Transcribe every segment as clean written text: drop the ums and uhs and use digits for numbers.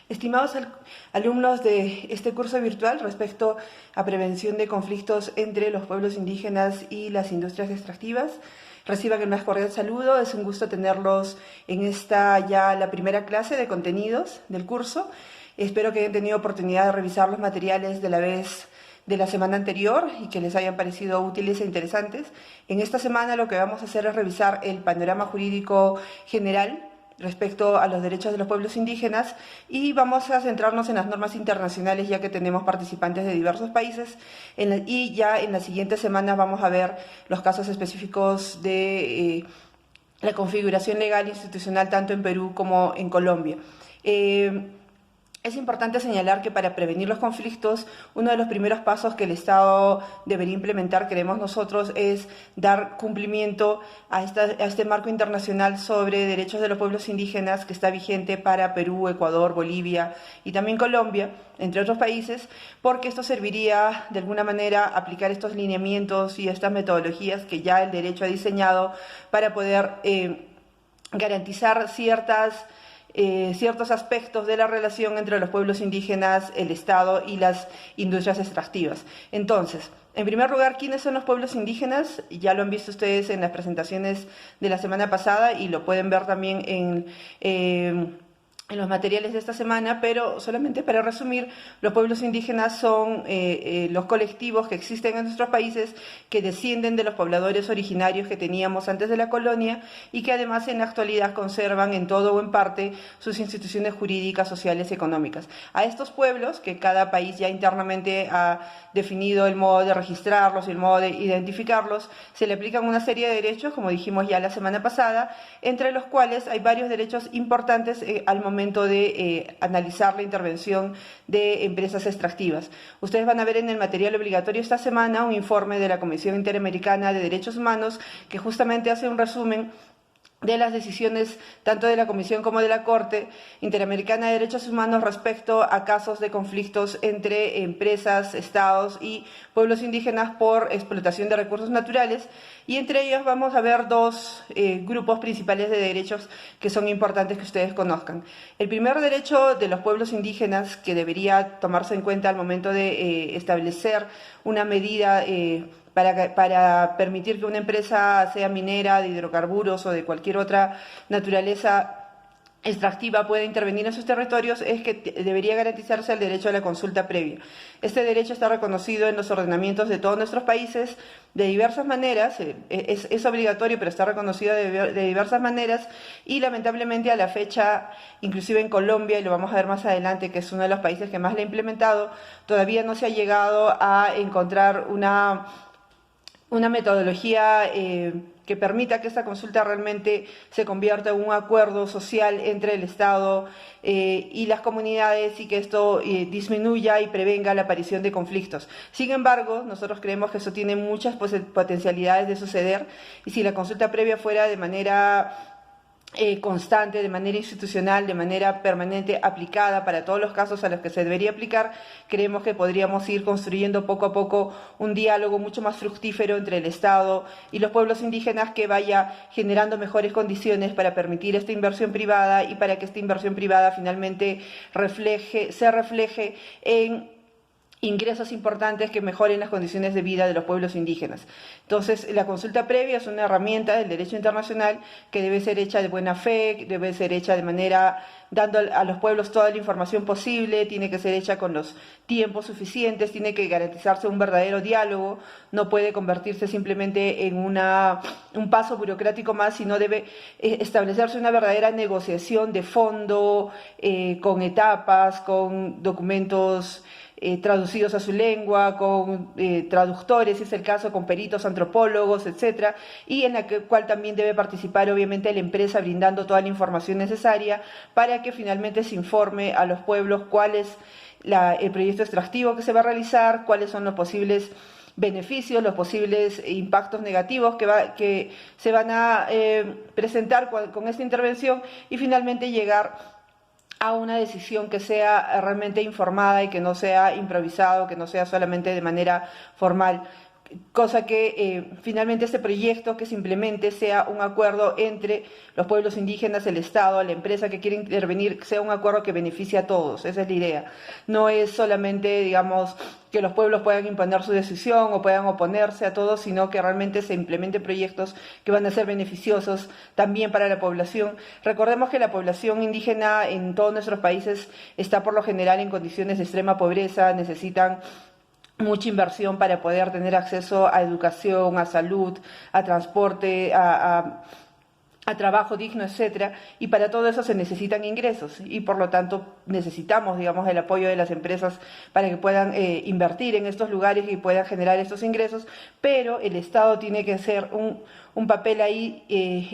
Estimados alumnos de este curso virtual respecto a prevención de conflictos entre los pueblos indígenas y las industrias extractivas, reciban el más cordial saludo. Es un gusto tenerlos en esta ya la primera clase de contenidos del curso. Espero que hayan tenido oportunidad de revisar los materiales de la vez de la semana anterior y que les hayan parecido útiles e interesantes. En esta semana lo que vamos a hacer es revisar el panorama jurídico general respecto a los derechos de los pueblos indígenas y vamos a centrarnos en las normas internacionales, ya que tenemos participantes de diversos países, y ya en las siguientes semanas vamos a ver los casos específicos de la configuración legal e institucional tanto en Perú como en Colombia. Es importante señalar que para prevenir los conflictos, uno de los primeros pasos que el Estado debería implementar, creemos nosotros, es dar cumplimiento a este marco internacional sobre derechos de los pueblos indígenas que está vigente para Perú, Ecuador, Bolivia y también Colombia, entre otros países, porque esto serviría de alguna manera a aplicar estos lineamientos y estas metodologías que ya el derecho ha diseñado para poder garantizar ciertos aspectos de la relación entre los pueblos indígenas, el Estado y las industrias extractivas. Entonces, en primer lugar, ¿quiénes son los pueblos indígenas? Ya lo han visto ustedes en las presentaciones de la semana pasada y lo pueden ver también en los materiales de esta semana, pero solamente para resumir, los pueblos indígenas son los colectivos que existen en nuestros países que descienden de los pobladores originarios que teníamos antes de la colonia y que además en la actualidad conservan en todo o en parte sus instituciones jurídicas, sociales y económicas. A estos pueblos, que cada país ya internamente ha definido el modo de registrarlos y el modo de identificarlos, se le aplican una serie de derechos, como dijimos ya la semana pasada, entre los cuales hay varios derechos importantes al momento de analizar la intervención de empresas extractivas. Ustedes van a ver en el material obligatorio esta semana un informe de la Comisión Interamericana de Derechos Humanos que justamente hace un resumen de las decisiones tanto de la Comisión como de la Corte Interamericana de Derechos Humanos respecto a casos de conflictos entre empresas, estados y pueblos indígenas por explotación de recursos naturales, y entre ellos vamos a ver dos grupos principales de derechos que son importantes que ustedes conozcan. El primer derecho de los pueblos indígenas, que debería tomarse en cuenta al momento de establecer una medida para permitir que una empresa, sea minera, de hidrocarburos o de cualquier otra naturaleza extractiva, pueda intervenir en sus territorios, es que debería garantizarse el derecho a la consulta previa. Este derecho está reconocido en los ordenamientos de todos nuestros países de diversas maneras, es obligatorio, pero está reconocido de diversas maneras, y lamentablemente a la fecha, inclusive en Colombia, y lo vamos a ver más adelante, que es uno de los países que más lo ha implementado, todavía no se ha llegado a encontrar una metodología que permita que esta consulta realmente se convierta en un acuerdo social entre el Estado y las comunidades, y que esto disminuya y prevenga la aparición de conflictos. Sin embargo, nosotros creemos que eso tiene muchas potencialidades de suceder, y si la consulta previa fuera de manera constante, de manera institucional, de manera permanente, aplicada para todos los casos a los que se debería aplicar, creemos que podríamos ir construyendo poco a poco un diálogo mucho más fructífero entre el Estado y los pueblos indígenas, que vaya generando mejores condiciones para permitir esta inversión privada y para que esta inversión privada finalmente se refleje en ingresos importantes que mejoren las condiciones de vida de los pueblos indígenas. Entonces, la consulta previa es una herramienta del derecho internacional que debe ser hecha de buena fe, debe ser hecha de manera dando a los pueblos toda la información posible, tiene que ser hecha con los tiempos suficientes, tiene que garantizarse un verdadero diálogo, no puede convertirse simplemente en un paso burocrático más, sino debe establecerse una verdadera negociación de fondo, con etapas, con documentos traducidos a su lengua, con traductores, si es el caso, con peritos, antropólogos, etcétera, y en la cual también debe participar obviamente la empresa, brindando toda la información necesaria para que finalmente se informe a los pueblos cuál es el proyecto extractivo que se va a realizar, cuáles son los posibles beneficios, los posibles impactos negativos que se van a presentar con esta intervención, y finalmente llegar a una decisión que sea realmente informada y que no sea improvisado, que no sea solamente de manera formal. cosa que finalmente este proyecto que se implemente sea un acuerdo entre los pueblos indígenas, el Estado, la empresa que quiere intervenir, sea un acuerdo que beneficie a todos. Esa es la idea. No es solamente, digamos, que los pueblos puedan imponer su decisión o puedan oponerse a todos, sino que realmente se implementen proyectos que van a ser beneficiosos también para la población. Recordemos que la población indígena en todos nuestros países está por lo general en condiciones de extrema pobreza, necesitan mucha inversión para poder tener acceso a educación, a salud, a transporte, a trabajo digno, etcétera, y para todo eso se necesitan ingresos y por lo tanto necesitamos, digamos, el apoyo de las empresas para que puedan invertir en estos lugares y puedan generar estos ingresos, pero el Estado tiene que ser un papel ahí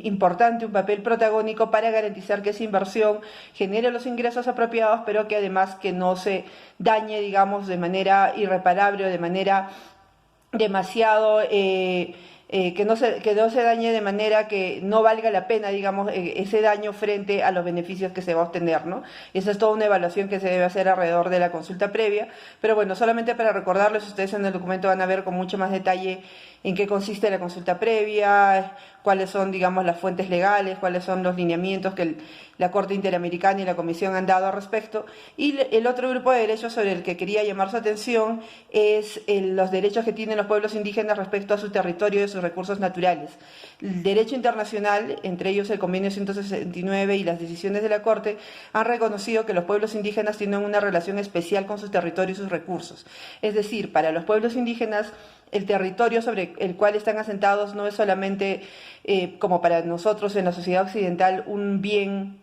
importante, un papel protagónico para garantizar que esa inversión genere los ingresos apropiados, pero que además que no se dañe, digamos, de manera irreparable o de manera demasiado que no se dañe de manera que no valga la pena, digamos, ese daño frente a los beneficios que se va a obtener, ¿no? Esa es toda una evaluación que se debe hacer alrededor de la consulta previa, pero bueno, solamente para recordarles, ustedes en el documento van a ver con mucho más detalle en qué consiste la consulta previa, cuáles son, digamos, las fuentes legales, cuáles son los lineamientos que la Corte Interamericana y la Comisión han dado al respecto. Y el otro grupo de derechos sobre el que quería llamar su atención es los derechos que tienen los pueblos indígenas respecto a su territorio y a sus recursos naturales. El derecho internacional, entre ellos el Convenio 169 y las decisiones de la Corte, han reconocido que los pueblos indígenas tienen una relación especial con su territorio y sus recursos. Es decir, para los pueblos indígenas, el territorio sobre el cual están asentados no es solamente, como para nosotros en la sociedad occidental, un bien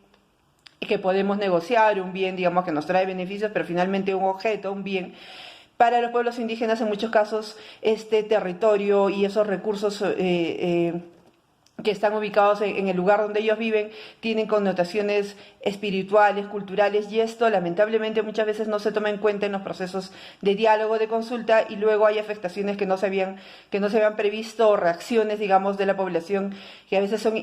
que podemos negociar, un bien, digamos, que nos trae beneficios, pero finalmente un objeto, un bien. Para los pueblos indígenas, en muchos casos, este territorio y esos recursos que están ubicados en el lugar donde ellos viven, tienen connotaciones espirituales, culturales, y esto lamentablemente muchas veces no se toma en cuenta en los procesos de diálogo, de consulta, y luego hay afectaciones que no se habían previsto, o reacciones, digamos, de la población que a veces son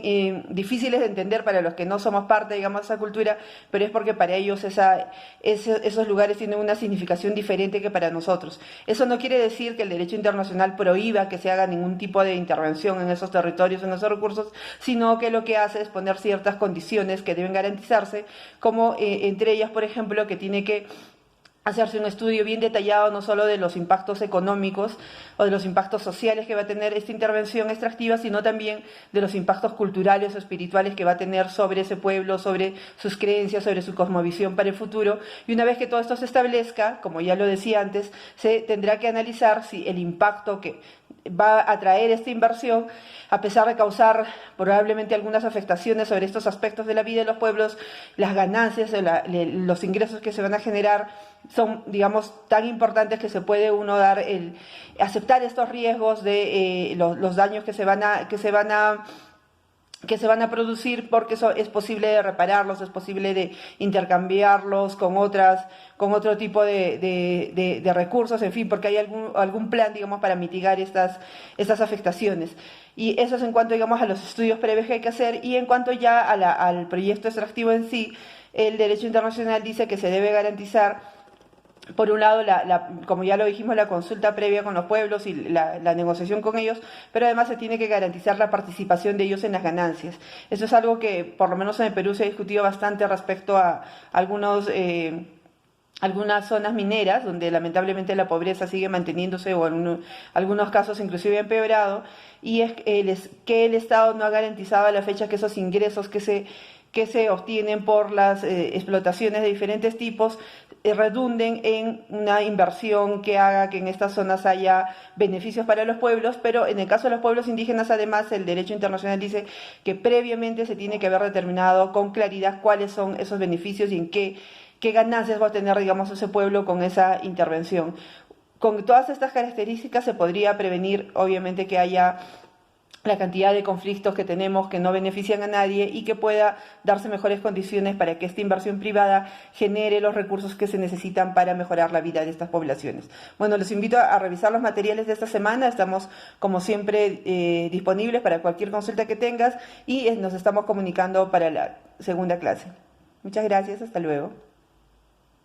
difíciles de entender para los que no somos parte, digamos, de esa cultura, pero es porque para ellos esos lugares tienen una significación diferente que para nosotros. Eso no quiere decir que el derecho internacional prohíba que se haga ningún tipo de intervención en esos territorios, en esos recursos, sino que lo que hace es poner ciertas condiciones que deben garantizarse, como entre ellas, por ejemplo, que tiene que hacerse un estudio bien detallado no solo de los impactos económicos o de los impactos sociales que va a tener esta intervención extractiva, sino también de los impactos culturales o espirituales que va a tener sobre ese pueblo, sobre sus creencias, sobre su cosmovisión para el futuro. Y una vez que todo esto se establezca, como ya lo decía antes, se tendrá que analizar si el impacto que va a traer esta inversión, a pesar de causar probablemente algunas afectaciones sobre estos aspectos de la vida de los pueblos, las ganancias, los ingresos que se van a generar son, digamos, tan importantes que se puede uno aceptar estos riesgos de los daños que se van a producir, porque eso es posible de repararlos, es posible de intercambiarlos con otro tipo de recursos, en fin, porque hay algún plan, digamos, para mitigar estas afectaciones. Y eso es en cuanto, digamos, a los estudios previos que hay que hacer, y en cuanto ya al proyecto extractivo en sí, el derecho internacional dice que se debe garantizar, por un lado, como ya lo dijimos, la consulta previa con los pueblos y la negociación con ellos, pero además se tiene que garantizar la participación de ellos en las ganancias. Eso es algo que, por lo menos en el Perú, se ha discutido bastante respecto a algunas zonas mineras, donde lamentablemente la pobreza sigue manteniéndose, o en algunos casos inclusive ha empeorado, y es que el Estado no ha garantizado a la fecha que esos ingresos que se obtienen por las explotaciones de diferentes tipos redunden en una inversión que haga que en estas zonas haya beneficios para los pueblos, pero en el caso de los pueblos indígenas, además, el derecho internacional dice que previamente se tiene que haber determinado con claridad cuáles son esos beneficios y en qué ganancias va a tener, digamos, ese pueblo con esa intervención. Con todas estas características se podría prevenir, obviamente, que haya la cantidad de conflictos que tenemos que no benefician a nadie, y que pueda darse mejores condiciones para que esta inversión privada genere los recursos que se necesitan para mejorar la vida de estas poblaciones. Bueno, los invito a revisar los materiales de esta semana. Estamos, como siempre, disponibles para cualquier consulta que tengas, y nos estamos comunicando para la segunda clase. Muchas gracias, hasta luego.